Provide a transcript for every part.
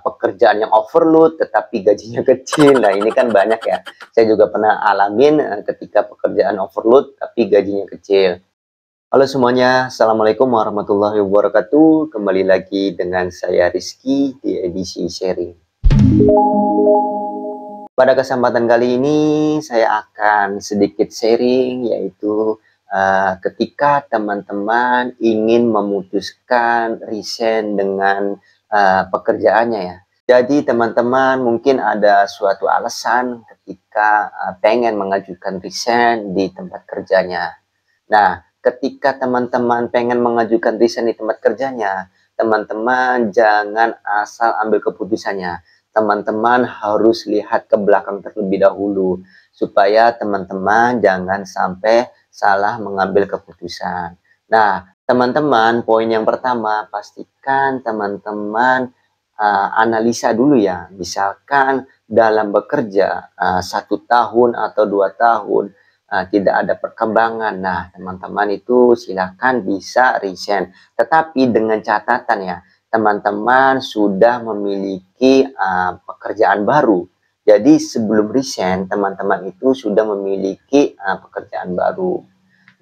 pekerjaan yang overload tetapi gajinya kecil. Nah, ini kan banyak ya. Saya juga pernah alamin ketika pekerjaan overload tapi gajinya kecil. Halo semuanya, Assalamualaikum warahmatullahi wabarakatuh. Kembali lagi dengan saya Rizky di edisi sharing. Pada kesempatan kali ini saya akan sedikit sharing, yaitu ketika teman-teman ingin memutuskan resign dengan pekerjaannya ya. Jadi teman-teman mungkin ada suatu alasan ketika pengen mengajukan resign di tempat kerjanya. Nah, ketika teman-teman pengen mengajukan resign di tempat kerjanya, teman-teman jangan asal ambil keputusannya. Teman-teman harus lihat ke belakang terlebih dahulu, supaya teman-teman jangan sampai salah mengambil keputusan. Nah, teman-teman, poin yang pertama, pastikan teman-teman analisa dulu ya. Misalkan dalam bekerja 1 tahun atau 2 tahun, tidak ada perkembangan. Nah, teman-teman itu silakan bisa resign. Tetapi dengan catatan ya, teman-teman sudah memiliki pekerjaan baru. Jadi sebelum resign, teman-teman itu sudah memiliki pekerjaan baru.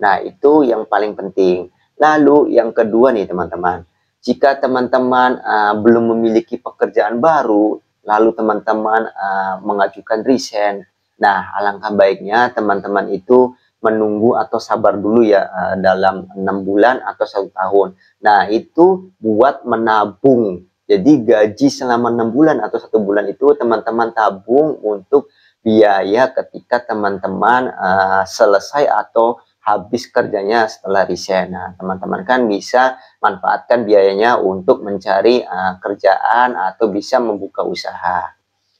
Nah, itu yang paling penting. Lalu yang kedua nih teman-teman, jika teman-teman belum memiliki pekerjaan baru, lalu teman-teman mengajukan resign, nah alangkah baiknya teman-teman itu menunggu atau sabar dulu ya dalam 6 bulan atau 1 tahun. Nah, itu buat menabung. Jadi gaji selama 6 bulan atau 1 bulan itu teman-teman tabung untuk biaya ketika teman-teman selesai atau habis kerjanya setelah resign. Nah, teman-teman kan bisa manfaatkan biayanya untuk mencari kerjaan atau bisa membuka usaha.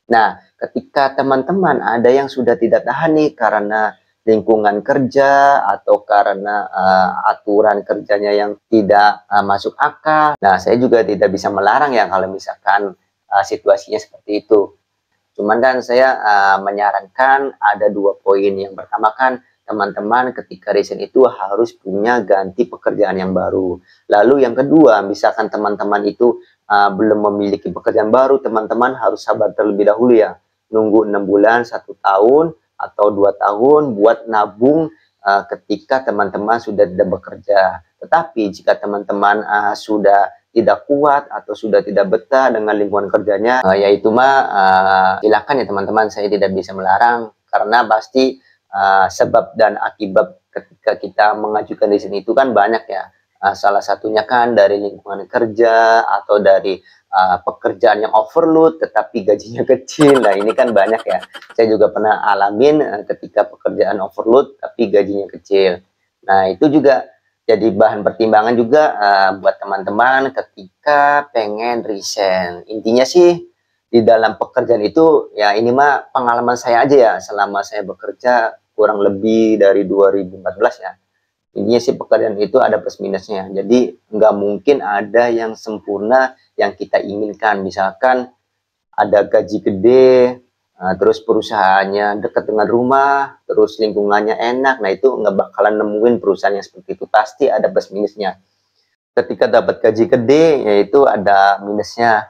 Nah, ketika teman-teman ada yang sudah tidak tahan nih karena lingkungan kerja atau karena aturan kerjanya yang tidak masuk akal. Nah, saya juga tidak bisa melarang ya kalau misalkan situasinya seperti itu. Cuman kan saya menyarankan ada 2 poin. Yang pertama kan teman-teman ketika resign itu harus punya ganti pekerjaan yang baru. Lalu yang kedua, misalkan teman-teman itu belum memiliki pekerjaan baru, teman-teman harus sabar terlebih dahulu ya. Nunggu 6 bulan, 1 tahun, atau 2 tahun buat nabung ketika teman-teman sudah tidak bekerja. Tetapi jika teman-teman sudah tidak kuat atau sudah tidak betah dengan lingkungan kerjanya, yaitu silakan ya teman-teman, saya tidak bisa melarang karena pasti sebab dan akibat ketika kita mengajukan resign itu kan banyak ya. Salah satunya kan dari lingkungan kerja atau dari pekerjaan yang overload tetapi gajinya kecil. Nah, ini kan banyak ya. Saya juga pernah alamin ketika pekerjaan overload tapi gajinya kecil. Nah, itu juga jadi bahan pertimbangan juga buat teman-teman ketika pengen resign. Intinya sih di dalam pekerjaan itu ya, ini mah pengalaman saya aja ya selama saya bekerja kurang lebih dari 2014 ya. Intinya sih pekerjaan itu ada plus minusnya. Jadi nggak mungkin ada yang sempurna yang kita inginkan. Misalkan ada gaji gede, terus perusahaannya dekat dengan rumah, terus lingkungannya enak. Nah, itu nggak bakalan nemuin perusahaan yang seperti itu. Pasti ada plus minusnya. Ketika dapat gaji gede, yaitu ada minusnya,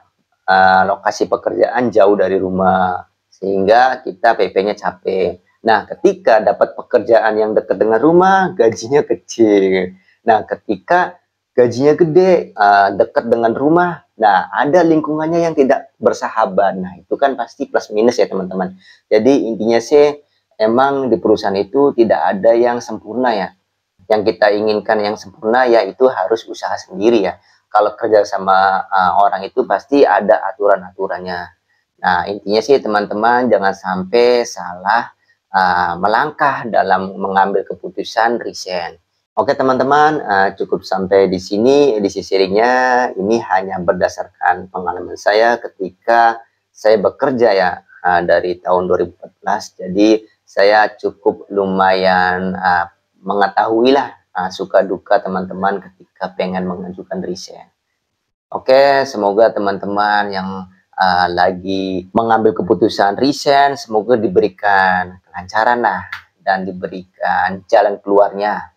lokasi pekerjaan jauh dari rumah, sehingga kita PP-nya capek. Nah, ketika dapat pekerjaan yang dekat dengan rumah, gajinya kecil. Nah, ketika gajinya gede, dekat dengan rumah, nah ada lingkungannya yang tidak bersahabat. Nah, itu kan pasti plus minus ya teman-teman. Jadi intinya sih, emang di perusahaan itu tidak ada yang sempurna ya. Yang kita inginkan yang sempurna yaitu harus usaha sendiri ya. Kalau kerja sama orang itu pasti ada aturan-aturannya. Nah, intinya sih teman-teman jangan sampai salah melangkah dalam mengambil keputusan resign. Oke teman-teman, cukup sampai di sini edisi sharingnya. Ini hanya berdasarkan pengalaman saya ketika saya bekerja ya dari tahun 2014. Jadi saya cukup lumayan mengetahui lah suka duka teman-teman ketika pengen mengajukan resign. Oke, semoga teman-teman yang lagi mengambil keputusan resign, semoga diberikan kelancaran lah dan diberikan jalan keluarnya.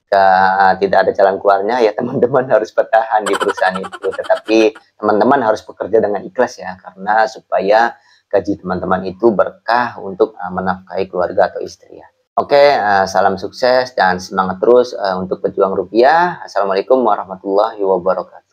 ketika tidak ada jalan keluarnya, ya teman-teman harus bertahan di perusahaan itu. Tetapi teman-teman harus bekerja dengan ikhlas ya, karena supaya gaji teman-teman itu berkah untuk menafkahi keluarga atau istri ya. Oke, salam sukses dan semangat terus untuk pejuang rupiah. Assalamualaikum warahmatullahi wabarakatuh.